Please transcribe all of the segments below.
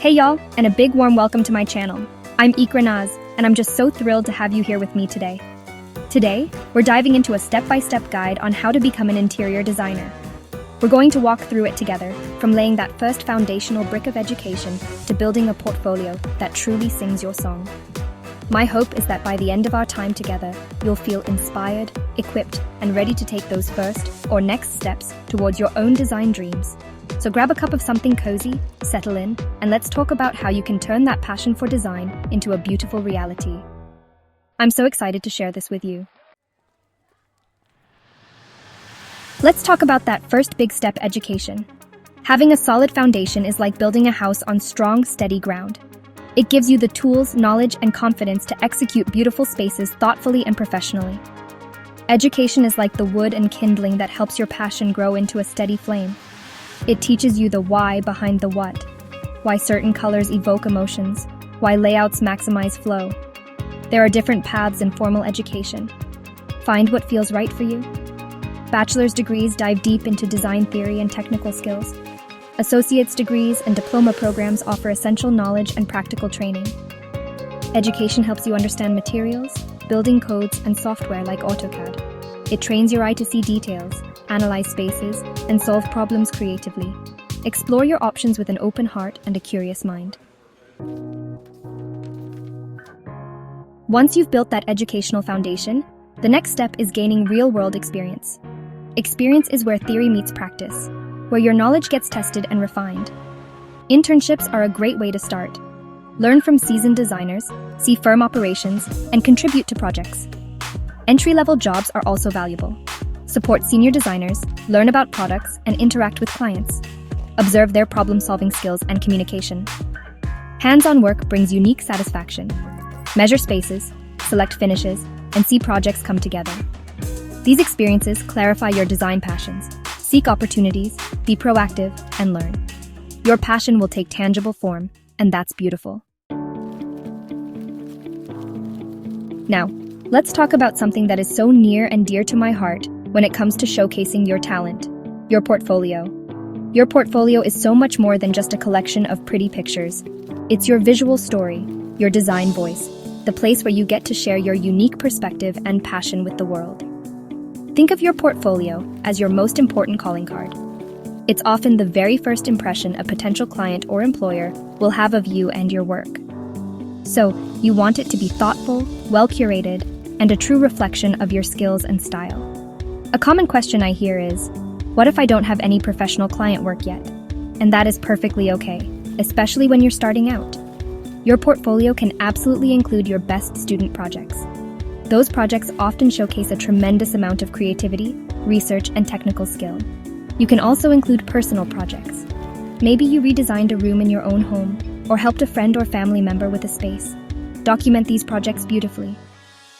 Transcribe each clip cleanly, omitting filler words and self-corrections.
Hey y'all, and a big warm welcome to my channel. I'm Ikra, and I'm just so thrilled to have you here with me today. Today, we're diving into a step-by-step guide on how to become an interior designer. We're going to walk through it together, from laying that first foundational brick of education to building a portfolio that truly sings your song. My hope is that by the end of our time together, you'll feel inspired, equipped, and ready to take those first or next steps towards your own design dreams. So grab a cup of something cozy, settle in, and let's talk about how you can turn that passion for design into a beautiful reality. I'm so excited to share this with you. Let's talk about that first big step, education. Having a solid foundation is like building a house on strong, steady ground. It gives you the tools, knowledge, and confidence to execute beautiful spaces thoughtfully and professionally. Education is like the wood and kindling that helps your passion grow into a steady flame. It teaches you the why behind the what, why certain colors evoke emotions, why layouts maximize flow. There are different paths in formal education. Find what feels right for you. Bachelor's degrees dive deep into design theory and technical skills. Associate's degrees and diploma programs offer essential knowledge and practical training. Education helps you understand materials, building codes, and software like AutoCAD. It trains your eye to see details, analyze spaces, and solve problems creatively. Explore your options with an open heart and a curious mind. Once you've built that educational foundation, the next step is gaining real-world experience. Experience is where theory meets practice, where your knowledge gets tested and refined. Internships are a great way to start. Learn from seasoned designers, see firm operations, and contribute to projects. Entry-level jobs are also valuable. Support senior designers, learn about products, and interact with clients. Observe their problem-solving skills and communication. Hands-on work brings unique satisfaction. Measure spaces, select finishes, and see projects come together. These experiences clarify your design passions. Seek opportunities, be proactive, and learn. Your passion will take tangible form, and that's beautiful. Now, let's talk about something that is so near and dear to my heart when it comes to showcasing your talent, your portfolio. Your portfolio is so much more than just a collection of pretty pictures. It's your visual story, your design voice, the place where you get to share your unique perspective and passion with the world. Think of your portfolio as your most important calling card. It's often the very first impression a potential client or employer will have of you and your work. So, you want it to be thoughtful, well-curated, and a true reflection of your skills and style. A common question I hear is, what if I don't have any professional client work yet? And that is perfectly okay, especially when you're starting out. Your portfolio can absolutely include your best student projects. Those projects often showcase a tremendous amount of creativity, research, and technical skill. You can also include personal projects. Maybe you redesigned a room in your own home, or helped a friend or family member with a space. Document these projects beautifully.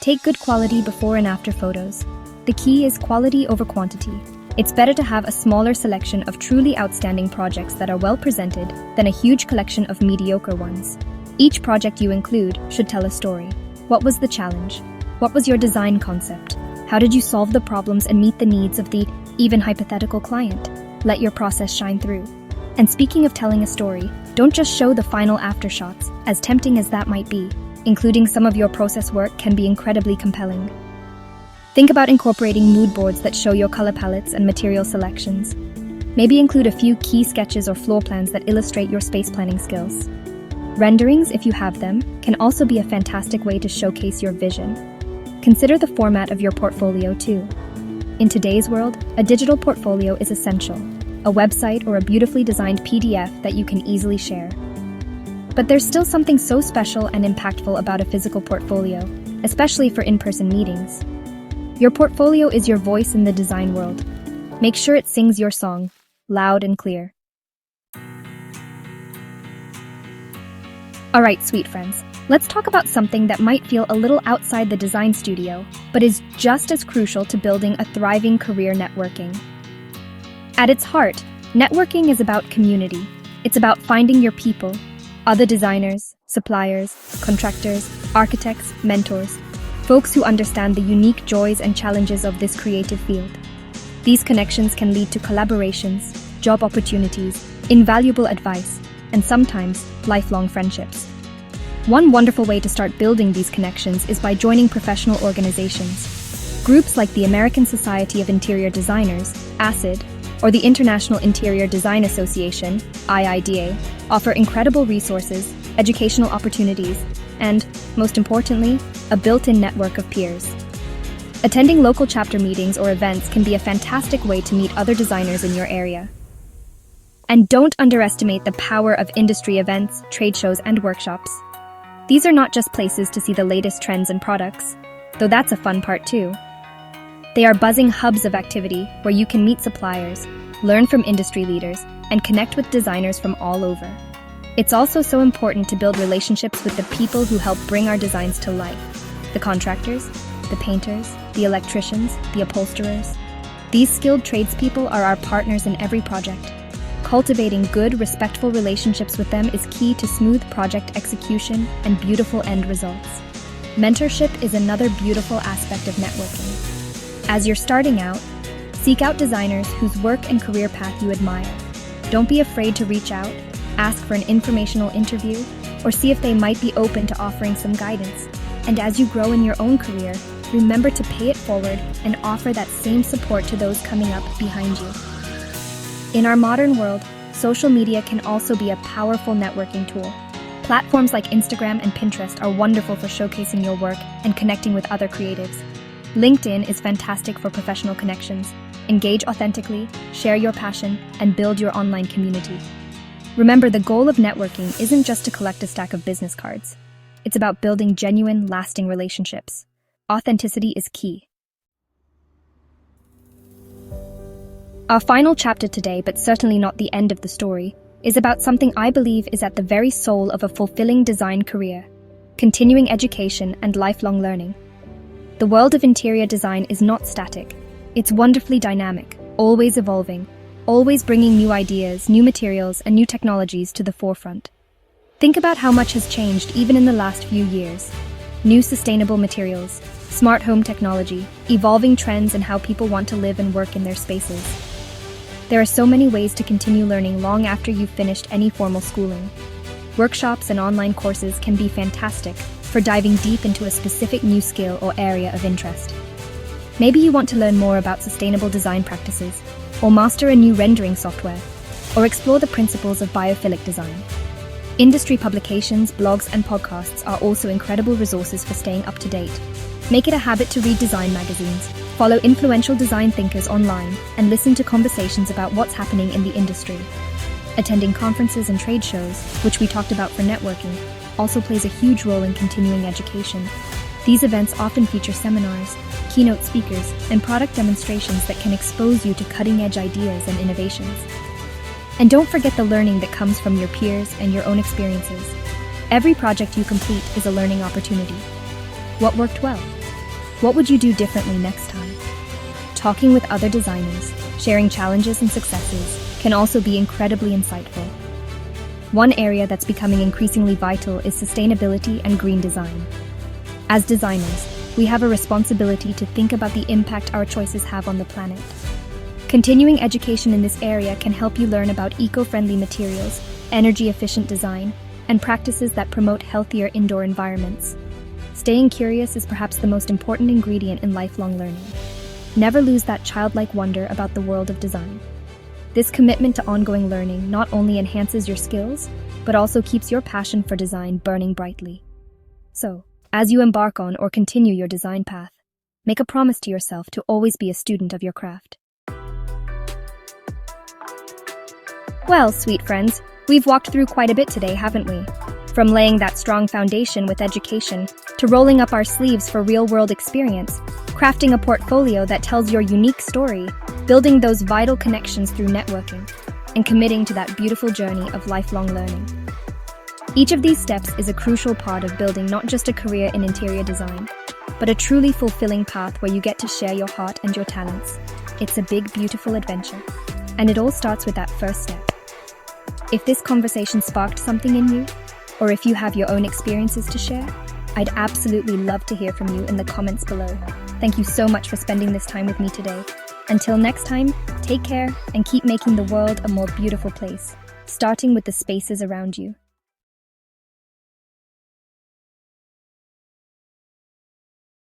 Take good quality before and after photos. The key is quality over quantity. It's better to have a smaller selection of truly outstanding projects that are well presented than a huge collection of mediocre ones. Each project you include should tell a story. What was the challenge? What was your design concept? How did you solve the problems and meet the needs of the even hypothetical client? Let your process shine through. And speaking of telling a story, don't just show the final aftershots, as tempting as that might be. Including some of your process work can be incredibly compelling. Think about incorporating mood boards that show your color palettes and material selections. Maybe include a few key sketches or floor plans that illustrate your space planning skills. Renderings, if you have them, can also be a fantastic way to showcase your vision. Consider the format of your portfolio too. In today's world, a digital portfolio is essential, a website or a beautifully designed PDF that you can easily share. But there's still something so special and impactful about a physical portfolio, especially for in-person meetings. Your portfolio is your voice in the design world. Make sure it sings your song, loud and clear. All right, sweet friends, let's talk about something that might feel a little outside the design studio, but is just as crucial to building a thriving career: networking. At its heart, networking is about community. It's about finding your people, other designers, suppliers, contractors, architects, mentors, folks who understand the unique joys and challenges of this creative field. These connections can lead to collaborations, job opportunities, invaluable advice, and sometimes lifelong friendships. One wonderful way to start building these connections is by joining professional organizations. Groups like the American Society of Interior Designers, ACID, or the International Interior Design Association, IIDA, offer incredible resources, educational opportunities, and, most importantly, a built-in network of peers. Attending local chapter meetings or events can be a fantastic way to meet other designers in your area. And don't underestimate the power of industry events, trade shows, and workshops. These are not just places to see the latest trends and products, though that's a fun part too. They are buzzing hubs of activity where you can meet suppliers, learn from industry leaders, and connect with designers from all over. It's also so important to build relationships with the people who help bring our designs to life. The contractors, the painters, the electricians, the upholsterers. These skilled tradespeople are our partners in every project. Cultivating good, respectful relationships with them is key to smooth project execution and beautiful end results. Mentorship is another beautiful aspect of networking. As you're starting out, seek out designers whose work and career path you admire. Don't be afraid to reach out, ask for an informational interview, or see if they might be open to offering some guidance. And as you grow in your own career, remember to pay it forward and offer that same support to those coming up behind you. In our modern world, social media can also be a powerful networking tool. Platforms like Instagram and Pinterest are wonderful for showcasing your work and connecting with other creatives. LinkedIn is fantastic for professional connections. Engage authentically, share your passion, and build your online community. Remember, the goal of networking isn't just to collect a stack of business cards. It's about building genuine, lasting relationships. Authenticity is key. Our final chapter today, but certainly not the end of the story, is about something I believe is at the very soul of a fulfilling design career: continuing education and lifelong learning. The world of interior design is not static. It's wonderfully dynamic, always evolving, always bringing new ideas, new materials, and new technologies to the forefront. Think about how much has changed even in the last few years. New sustainable materials, smart home technology, evolving trends in how people want to live and work in their spaces. There are so many ways to continue learning long after you've finished any formal schooling. Workshops and online courses can be fantastic for diving deep into a specific new skill or area of interest. Maybe you want to learn more about sustainable design practices, or master a new rendering software, or explore the principles of biophilic design. Industry publications, blogs, and podcasts are also incredible resources for staying up to date. Make it a habit to read design magazines, follow influential design thinkers online, and listen to conversations about what's happening in the industry. Attending conferences and trade shows, which we talked about for networking, also plays a huge role in continuing education. These events often feature seminars, keynote speakers, and product demonstrations that can expose you to cutting-edge ideas and innovations. And don't forget the learning that comes from your peers and your own experiences. Every project you complete is a learning opportunity. What worked well? What would you do differently next time? Talking with other designers, sharing challenges and successes, can also be incredibly insightful. One area that's becoming increasingly vital is sustainability and green design. As designers, we have a responsibility to think about the impact our choices have on the planet. Continuing education in this area can help you learn about eco-friendly materials, energy-efficient design, and practices that promote healthier indoor environments. Staying curious is perhaps the most important ingredient in lifelong learning. Never lose that childlike wonder about the world of design. This commitment to ongoing learning not only enhances your skills, but also keeps your passion for design burning brightly. So, as you embark on or continue your design path, make a promise to yourself to always be a student of your craft. Well, sweet friends, we've walked through quite a bit today, haven't we? From laying that strong foundation with education, to rolling up our sleeves for real-world experience, crafting a portfolio that tells your unique story, building those vital connections through networking, and committing to that beautiful journey of lifelong learning. Each of these steps is a crucial part of building not just a career in interior design, but a truly fulfilling path where you get to share your heart and your talents. It's a big, beautiful adventure, and it all starts with that first step. If this conversation sparked something in you, or if you have your own experiences to share, I'd absolutely love to hear from you in the comments below. Thank you so much for spending this time with me today. Until next time, Take care and keep making the world a more beautiful place, starting with the spaces around you.